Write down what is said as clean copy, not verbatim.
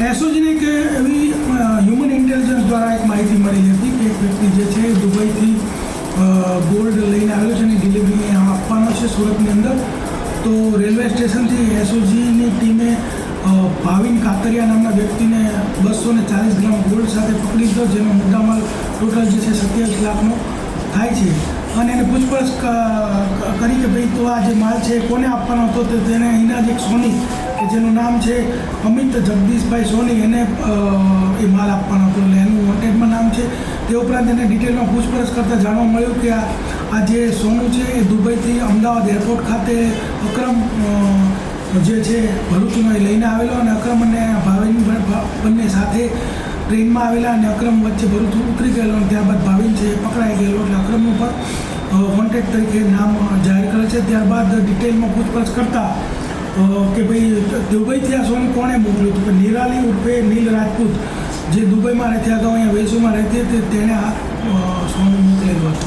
એસઓજીને એક એવી human intelligence દ્વારા એક માહિતી મળેલી હતી કે એક વ્યક્તિ જે છે દુબઈથી ગોલ્ડ લઈને આવ્યો છે અને ડિલિવરી આપવાનો છે સુરતની અંદર. તો રેલવે સ્ટેશનથી એસઓજીની ટીમે ભાવિન કાતરિયા નામના વ્યક્તિને 240 ગ્રામ ગોલ્ડ સાથે પકડી લીધો, જેનો મુદ્દામાલ ટોટલ જે છે 27 લાખનો થાય છે. અને એને પૂછપરછ કરી કે ભાઈ તો આ જે માલ છે કોને આપવાનો હતો, તો તેને અહીંના જ એક સોની કે જેનું નામ છે અમિત જગદીશભાઈ સોની, એને એ માલ આપવાનો હતો, એટલે એનું વોન્ટેડમાં નામ છે. તે ઉપરાંત એને ડિટેલમાં પૂછપરછ કરતાં જાણવા મળ્યું કે આ જે સોનું છે એ દુબઈથી અમદાવાદ એરપોર્ટ ખાતે અક્રમ જે છે ભરૂચનો એ લઈને આવેલો, અને અક્રમ અને ભાવિન બંને સાથે ટ્રેનમાં આવેલા, અને અક્રમ વચ્ચે ભરૂચ ઉતરી ગયેલો, અને ત્યારબાદ ભાવિન છે એ પકડાઈ ગયેલો. એટલે અક્રમનું પર વોન્ટેડ તરીકે નામ જાહેર કરે છે. ત્યારબાદ ડિટેલમાં પૂછપરછ કરતાં કે ભાઈ દુબઈથી આ સોનું કોણે મોકલ્યું હતું, કે નિરાલી ઉર્ફે નીલ રાજપૂત જે દુબઈમાં રહેતી, અગાઉ અહીંયા વેસુમાં રહેતી હતી, તેણે આ સોનું મોકલેલું હતું.